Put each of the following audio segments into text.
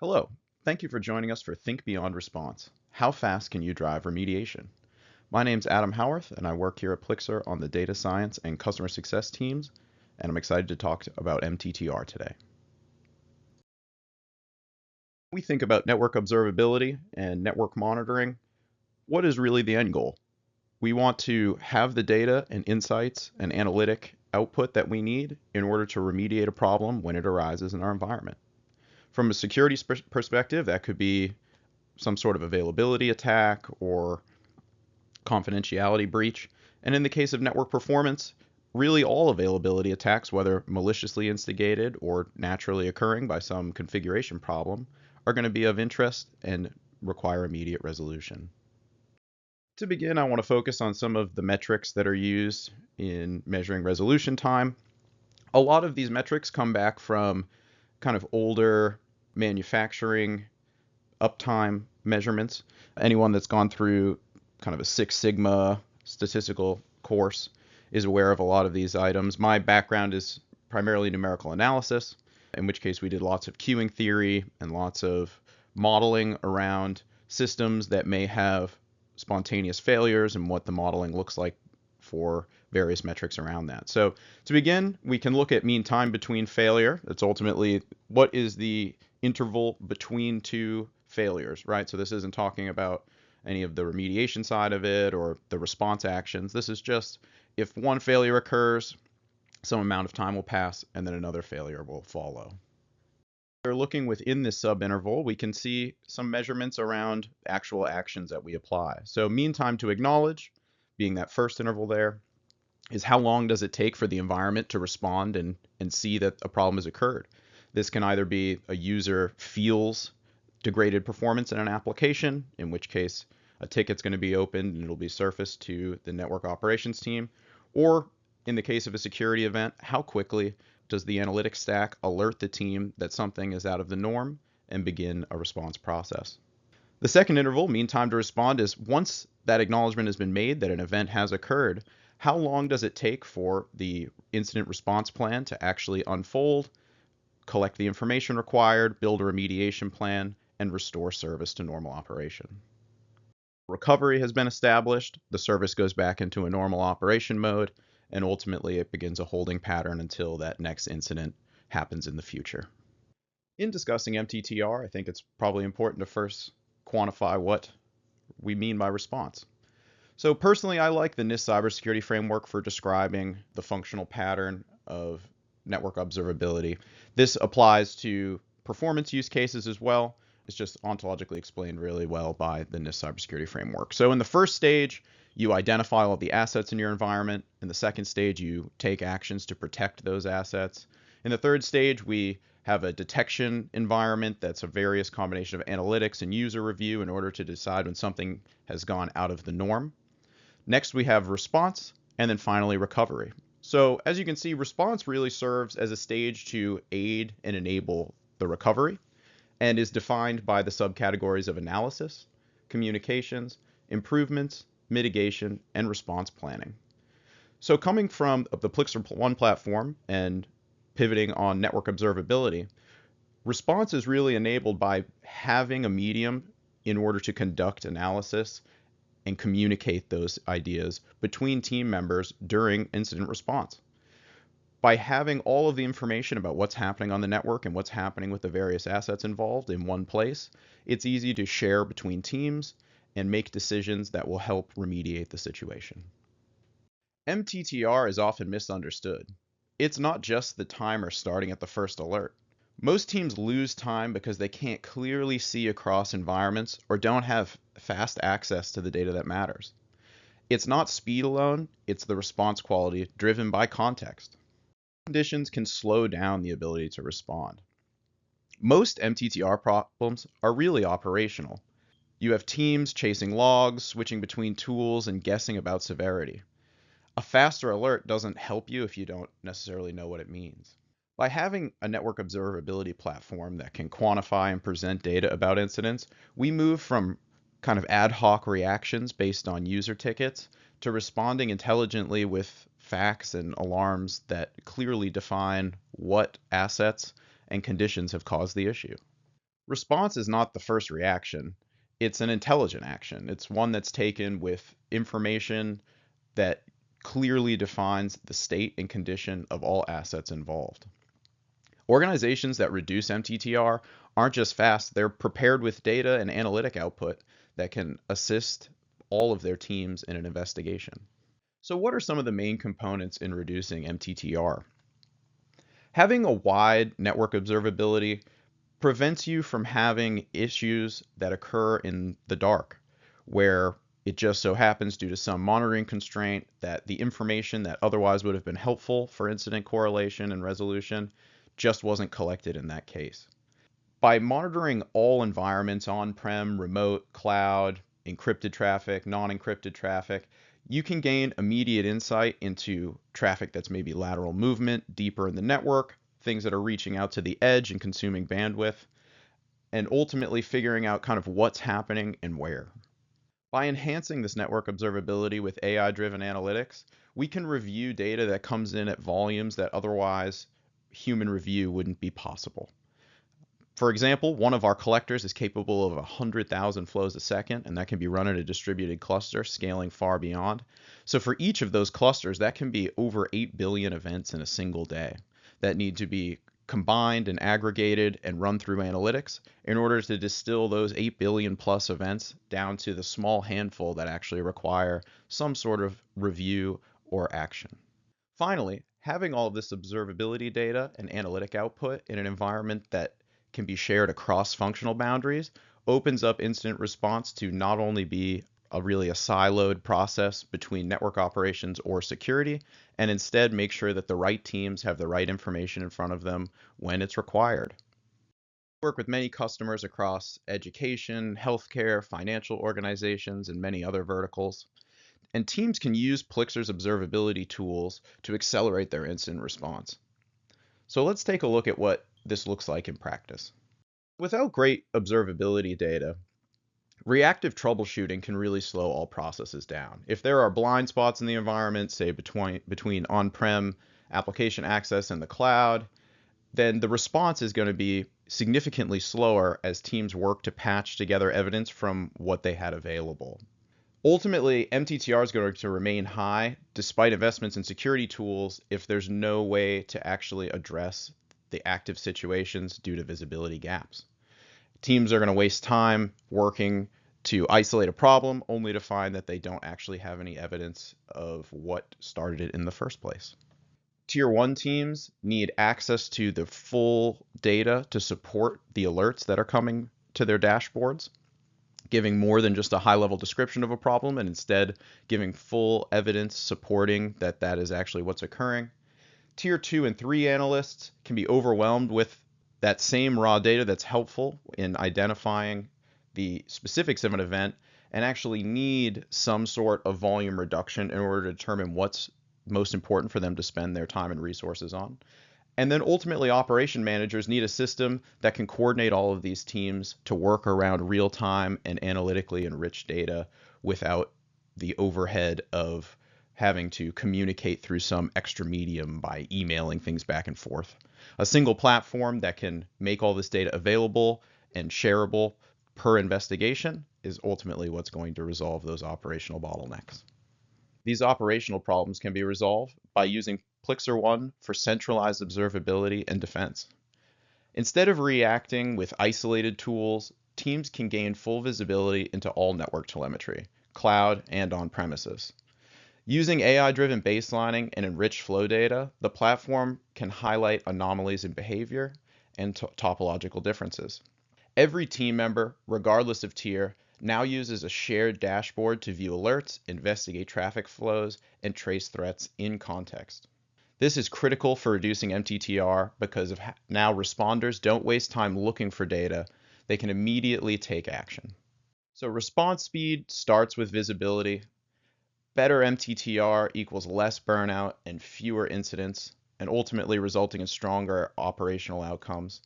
Hello, thank you for joining us for Think Beyond Response. How fast can you drive remediation? My name's Adam Howarth, and I work here at Plixer on the data science and customer success teams, and I'm excited to talk about MTTR today. When we think about network observability and network monitoring, what is really the end goal? We want to have the data and insights and analytic output that we need in order to remediate a problem when it arises in our environment. From a security perspective, that could be some sort of availability attack or confidentiality breach. And in the case of network performance, really all availability attacks, whether maliciously instigated or naturally occurring by some configuration problem, are going to be of interest and require immediate resolution. To begin, I want to focus on some of the metrics that are used in measuring resolution time. A lot of these metrics come back from kind of older manufacturing uptime measurements. Anyone that's gone through kind of a Six Sigma statistical course is aware of a lot of these items. My background is primarily numerical analysis, in which case we did lots of queuing theory and lots of modeling around systems that may have spontaneous failures and what the modeling looks like for various metrics around that. So to begin, we can look at mean time between failure. That's ultimately what is the interval between two failures, right? So this isn't talking about any of the remediation side of it or the response actions. This is just if one failure occurs, some amount of time will pass and then another failure will follow. We're looking within this subinterval, we can see some measurements around actual actions that we apply. So mean time to acknowledge, being that first interval there, is how long does it take for the environment to respond and see that a problem has occurred. This can either be a user feels degraded performance in an application, in which case a ticket's going to be opened and it'll be surfaced to the network operations team, or in the case of a security event, how quickly does the analytics stack alert the team that something is out of the norm and begin a response process. The second interval, mean time to respond, is once that acknowledgement has been made that an event has occurred, how long does it take for the incident response plan to actually unfold, collect the information required, build a remediation plan, and restore service to normal operation. Recovery has been established, the service goes back into a normal operation mode, and ultimately it begins a holding pattern until that next incident happens in the future. In discussing MTTR, I think it's probably important to first quantify what we mean by response. So personally, I like the NIST cybersecurity framework for describing the functional pattern of network observability. This applies to performance use cases as well. It's just ontologically explained really well by the NIST cybersecurity framework. So in the first stage, you identify all the assets in your environment. In the second stage, you take actions to protect those assets. In the third stage, we have a detection environment that's a various combination of analytics and user review in order to decide when something has gone out of the norm. Next, we have response, and then finally recovery. So as you can see, response really serves as a stage to aid and enable the recovery and is defined by the subcategories of analysis, communications, improvements, mitigation, and response planning. So coming from the Plixer One platform and pivoting on network observability, response is really enabled by having a medium in order to conduct analysis and communicate those ideas between team members during incident response. By having all of the information about what's happening on the network and what's happening with the various assets involved in one place, it's easy to share between teams and make decisions that will help remediate the situation. MTTR is often misunderstood. It's not just the timer starting at the first alert. Most teams lose time because they can't clearly see across environments or don't have fast access to the data that matters. It's not speed alone, it's the response quality driven by context. Conditions can slow down the ability to respond. Most MTTR problems are really operational. You have teams chasing logs, switching between tools, and guessing about severity. A faster alert doesn't help you if you don't necessarily know what it means. By having a network observability platform that can quantify and present data about incidents, we move from kind of ad hoc reactions based on user tickets to responding intelligently with facts and alarms that clearly define what assets and conditions have caused the issue. Response is not the first reaction. It's an intelligent action. It's one that's taken with information that clearly defines the state and condition of all assets involved. Organizations that reduce MTTR aren't just fast, they're prepared with data and analytic output that can assist all of their teams in an investigation. So, what are some of the main components in reducing MTTR? Having a wide network observability prevents you from having issues that occur in the dark, where it just so happens due to some monitoring constraint that the information that otherwise would have been helpful for incident correlation and resolution just wasn't collected in that case. By monitoring all environments, on-prem, remote, cloud, encrypted traffic, non-encrypted traffic, you can gain immediate insight into traffic that's maybe lateral movement, deeper in the network, things that are reaching out to the edge and consuming bandwidth, and ultimately figuring out kind of what's happening and where. By enhancing this network observability with AI-driven analytics, we can review data that comes in at volumes that otherwise human review wouldn't be possible. For example, one of our collectors is capable of 100,000 flows a second, and that can be run in a distributed cluster, scaling far beyond. So for each of those clusters, that can be over 8 billion events in a single day that need to be combined and aggregated and run through analytics in order to distill those 8 billion plus events down to the small handful that actually require some sort of review or action. Finally, having all of this observability data and analytic output in an environment that can be shared across functional boundaries opens up incident response to not only be really a siloed process between network operations or security, and instead make sure that the right teams have the right information in front of them when it's required. I work with many customers across education, healthcare, financial organizations, and many other verticals. And teams can use Plixer's observability tools to accelerate their incident response. So let's take a look at what this looks like in practice. Without great observability data, reactive troubleshooting can really slow all processes down. If there are blind spots in the environment, say between on-prem application access and the cloud, then the response is going to be significantly slower as teams work to patch together evidence from what they had available. Ultimately, MTTR is going to remain high despite investments in security tools if there's no way to actually address the active situations due to visibility gaps. Teams are going to waste time working to isolate a problem only to find that they don't actually have any evidence of what started it in the first place. Tier 1 teams need access to the full data to support the alerts that are coming to their dashboards, giving more than just a high-level description of a problem and instead giving full evidence supporting that that is actually what's occurring. Tier 2 and 3 analysts can be overwhelmed with that same raw data that's helpful in identifying the specifics of an event and actually need some sort of volume reduction in order to determine what's most important for them to spend their time and resources on. And then ultimately, operation managers need a system that can coordinate all of these teams to work around real-time and analytically enriched data without the overhead of having to communicate through some extra medium by emailing things back and forth. A single platform that can make all this data available and shareable per investigation is ultimately what's going to resolve those operational bottlenecks. These operational problems can be resolved by using Plixer One for centralized observability and defense. Instead of reacting with isolated tools, teams can gain full visibility into all network telemetry, cloud and on premises. Using AI-driven baselining and enriched flow data, the platform can highlight anomalies in behavior and topological differences. Every team member, regardless of tier, now uses a shared dashboard to view alerts, investigate traffic flows, and trace threats in context. This is critical for reducing MTTR because now responders don't waste time looking for data, they can immediately take action. So response speed starts with visibility. Better MTTR equals less burnout and fewer incidents, and ultimately resulting in stronger operational outcomes.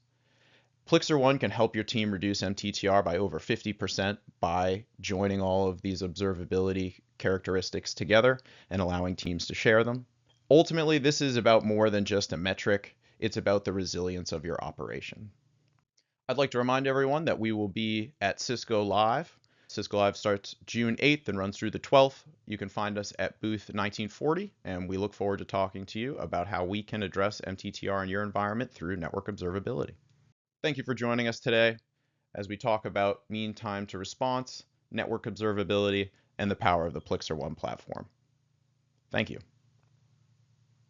Plixer One can help your team reduce MTTR by over 50% by joining all of these observability characteristics together and allowing teams to share them. Ultimately, this is about more than just a metric. It's about the resilience of your operation. I'd like to remind everyone that we will be at Cisco Live. Cisco Live starts June 8th and runs through the 12th. You can find us at booth 1940, and we look forward to talking to you about how we can address MTTR in your environment through network observability. Thank you for joining us today as we talk about mean time to response, network observability, and the power of the Plixer One platform. Thank you.